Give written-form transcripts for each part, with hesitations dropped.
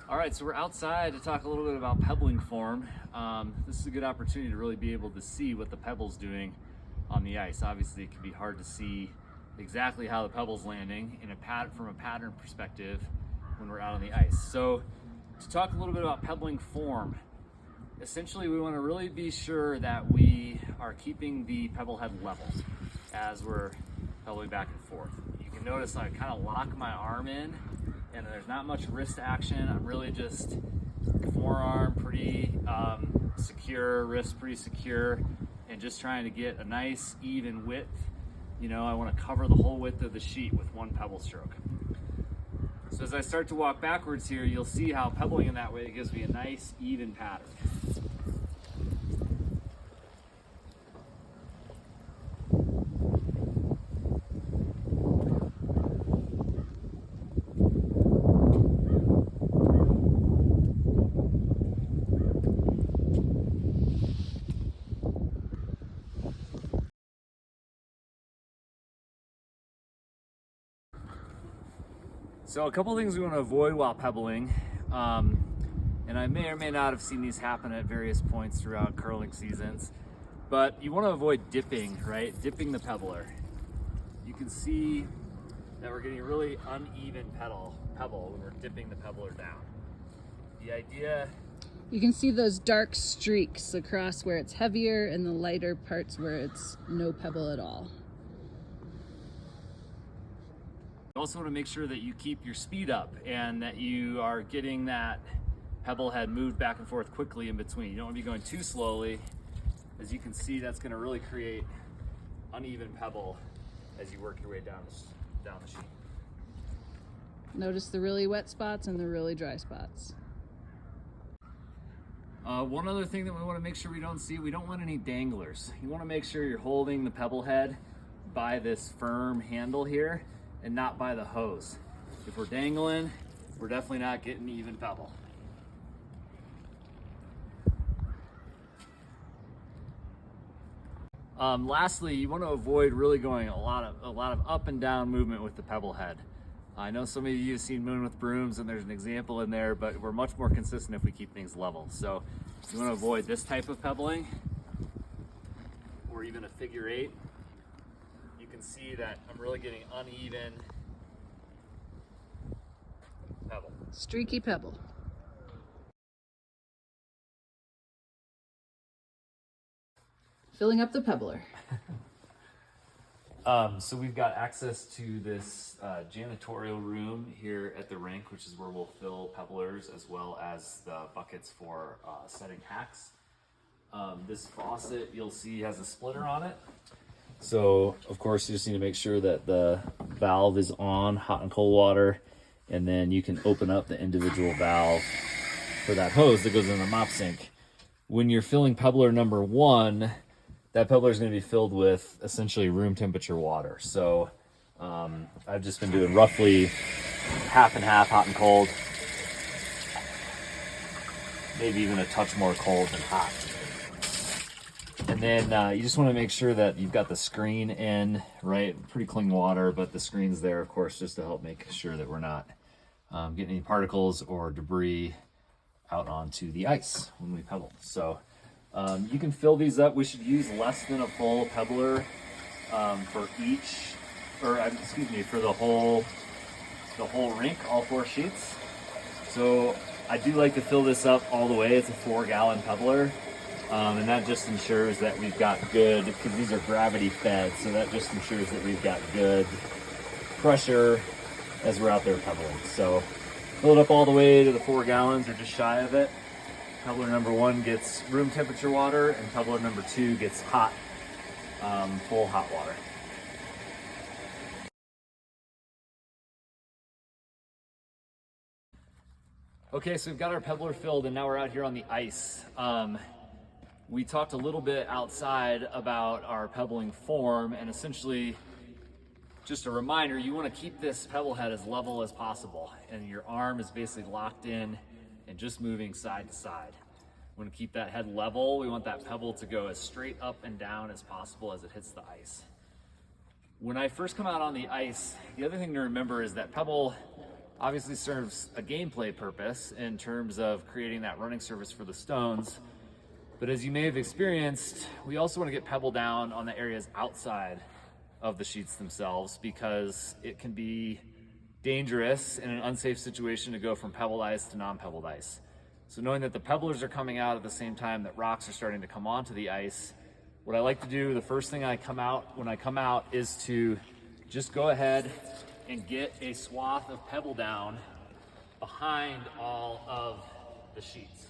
All right, so we're outside to talk a little bit about pebbling form. This is a good opportunity to really be able to see what the pebble's doing on the ice. Obviously, it can be hard to see exactly how the pebble's landing from a pattern perspective when we're out on the ice. So to talk a little bit about pebbling form, essentially we want to really be sure that we are keeping the pebble head level as we're pebbling back and forth. You can notice I kind of lock my arm in and there's not much wrist action. I'm really just forearm pretty secure, wrist pretty secure, and just trying to get a nice even width. You know, I want to cover the whole width of the sheet with one pebble stroke. So as I start to walk backwards here, you'll see how pebbling in that way gives me a nice even pattern. So a couple things we want to avoid while pebbling, and I may or may not have seen these happen at various points throughout curling seasons, but you want to avoid dipping, right? Dipping the pebbler. You can see that we're getting really uneven pebble when we're dipping the pebbler down. The idea... You can see those dark streaks across where it's heavier and the lighter parts where it's no pebble at all. You also want to make sure that you keep your speed up and that you are getting that pebble head moved back and forth quickly in between. You don't want to be going too slowly. As you can see, that's going to really create uneven pebble as you work your way down the sheet. Notice the really wet spots and the really dry spots. One other thing that we want to make sure we don't see, we don't want any danglers. You want to make sure you're holding the pebble head by this firm handle here and not by the hose. If we're dangling, we're definitely not getting even pebble. Lastly, you want to avoid really going a lot of up and down movement with the pebble head. I know some of you have seen Moon with Brooms and there's an example in there, but we're much more consistent if we keep things level. So you want to avoid this type of pebbling or even a figure eight. You can see that I'm really getting uneven pebble. Streaky pebble. Filling up the pebbler. So we've got access to this janitorial room here at the rink, which is where we'll fill pebblers as well as the buckets for setting hacks. This faucet you'll see has a splitter on it. So of course you just need to make sure that the valve is on, hot and cold water, and then you can open up the individual valve for that hose that goes in the mop sink. When you're filling pebbler number 1, that pebbler is going to be filled with essentially room temperature water. So I've just been doing roughly half and half, hot and cold, maybe even a touch more cold than hot. And then you just want to make sure that you've got the screen in, right? Pretty clean water, but the screen's there, of course, just to help make sure that we're not getting any particles or debris out onto the ice when we pebble. So you can fill these up. We should use less than a full pebbler for for the whole rink, all 4 sheets. So I do like to fill this up all the way. It's a 4-gallon pebbler. And that just ensures that we've got good, because these are gravity fed, so that just ensures that we've got good pressure as we're out there pebbling. So fill it up all the way to the 4 gallons or just shy of it. Pebbler number 1 gets room temperature water, and pebbler number 2 gets hot, full hot water. Okay, so we've got our pebbler filled, and now we're out here on the ice. We talked a little bit outside about our pebbling form, and essentially, just a reminder, you want to keep this pebble head as level as possible, and your arm is basically locked in and just moving side to side. We want to keep that head level. We want that pebble to go as straight up and down as possible as it hits the ice. When I first come out on the ice, the other thing to remember is that pebble obviously serves a gameplay purpose in terms of creating that running surface for the stones. But as you may have experienced, we also want to get pebble down on the areas outside of the sheets themselves, because it can be dangerous in an unsafe situation to go from pebbled ice to non-pebbled ice. So knowing that the pebblers are coming out at the same time that rocks are starting to come onto the ice, what I like to do, the first thing when I come out is to just go ahead and get a swath of pebble down behind all of the sheets.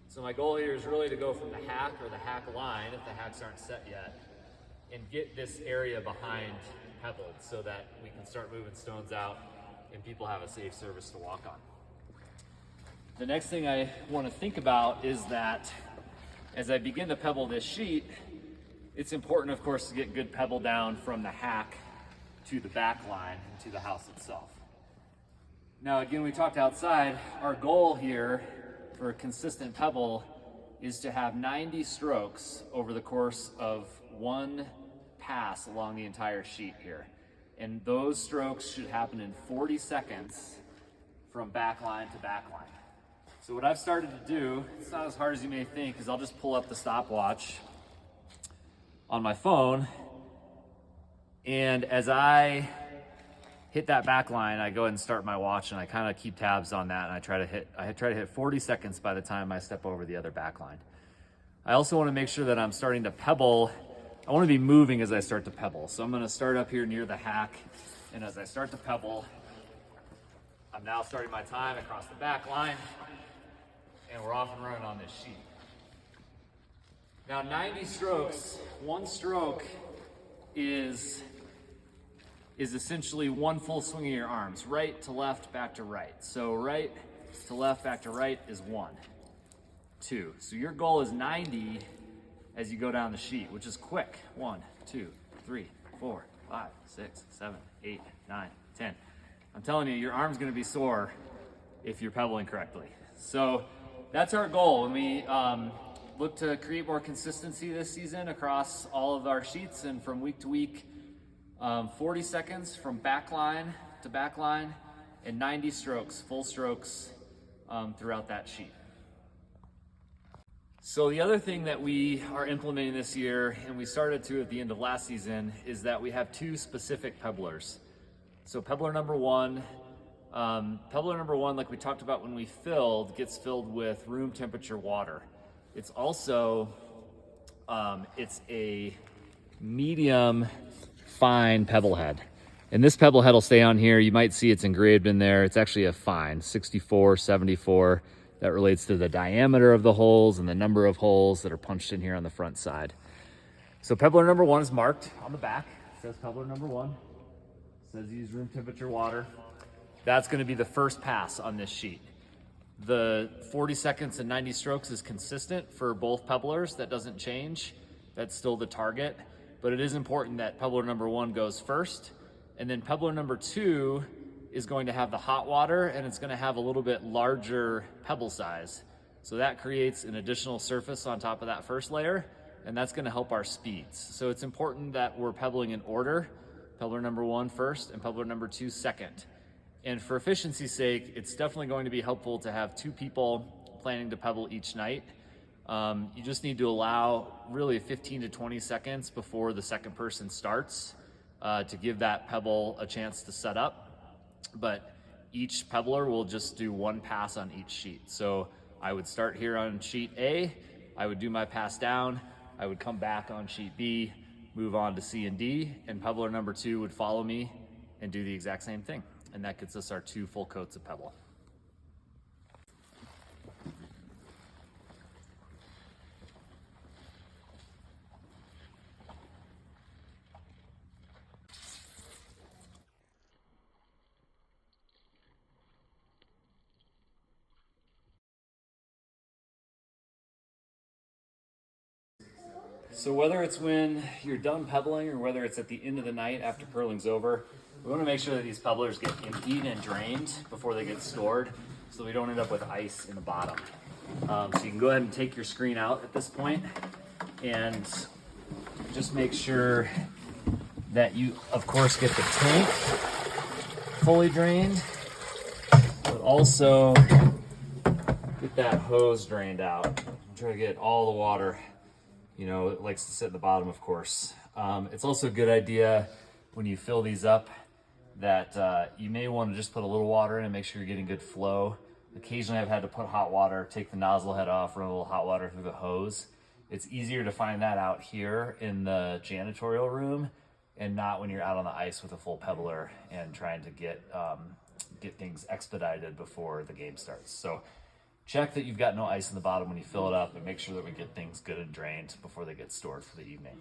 So my goal here is really to go from the hack or the hack line, if the hacks aren't set yet, and get this area behind pebbled so that we can start moving stones out and people have a safe surface to walk on. The next thing I want to think about is that as I begin to pebble this sheet, it's important, of course, to get good pebble down from the hack to the back line and to the house itself. Now, again, we talked outside. Our goal here for a consistent pebble is to have 90 strokes over the course of one pass along the entire sheet here. And those strokes should happen in 40 seconds from backline to backline. So what I've started to do, it's not as hard as you may think, is I'll just pull up the stopwatch on my phone, and as I hit that back line, I go ahead and start my watch, and I kind of keep tabs on that, and I try to hit 40 seconds by the time I step over the other back line. I also want to make sure that I'm starting to pebble. I want to be moving as I start to pebble. So I'm going to start up here near the hack, and as I start to pebble, I'm now starting my time across the back line, and we're off and running on this sheet. Now 90 strokes, one stroke is essentially one full swing of your arms, right to left, back to right. So right to left, back to right is 1, 2. So your goal is 90 as you go down the sheet, which is quick. 1, 2, 3, 4, 5, 6, 7, 8, 9, 10. I'm telling you, your arm's gonna be sore if you're pebbling correctly. So that's our goal. When we look to create more consistency this season across all of our sheets and from week to week, 40 seconds from backline to backline, and 90 strokes, full strokes throughout that sheet. So the other thing that we are implementing this year, and we started to at the end of last season, is that we have 2 specific pebblers. So pebbler number one, like we talked about when we filled, gets filled with room temperature water. It's also, it's a medium fine pebble head. And this pebble head will stay on here. You might see it's engraved in there. It's actually a fine, 64, 74. That relates to the diameter of the holes and the number of holes that are punched in here on the front side. So pebbler number one is marked on the back. It says pebbler number one. It says use room temperature water. That's going to be the first pass on this sheet. The 40 seconds and 90 strokes is consistent for both pebblers. That doesn't change. That's still the target. But it is important that pebbler number one goes first. And then pebbler number two is going to have the hot water, and it's going to have a little bit larger pebble size. So that creates an additional surface on top of that first layer, and that's going to help our speeds. So it's important that we're pebbling in order. Pebbler number one first and pebbler number two second. And for efficiency's sake, it's definitely going to be helpful to have 2 people planning to pebble each night. You just need to allow really 15 to 20 seconds before the second person starts to give that pebble a chance to set up. But each pebbler will just do 1 pass on each sheet. So I would start here on sheet A, I would do my pass down, I would come back on sheet B, move on to C and D, and pebbler number 2 would follow me and do the exact same thing. And that gets us our 2 full coats of pebble. So whether it's when you're done pebbling or whether it's at the end of the night after purling's over, we want to make sure that these pebblers get emptied and drained before they get stored so we don't end up with ice in the bottom. So you can go ahead and take your screen out at this point and just make sure that you, of course, get the tank fully drained. also get that hose drained out. Try to get all the water. You know, it likes to sit in the bottom, of course. It's also a good idea when you fill these up that you may want to just put a little water in and make sure you're getting good flow. Occasionally I've had to put hot water, take the nozzle head off, run a little hot water through the hose. It's easier to find that out here in the janitorial room and not when you're out on the ice with a full pebbler and trying to get things expedited before the game starts. So check that you've got no ice in the bottom when you fill it up and make sure that we get things good and drained before they get stored for the evening.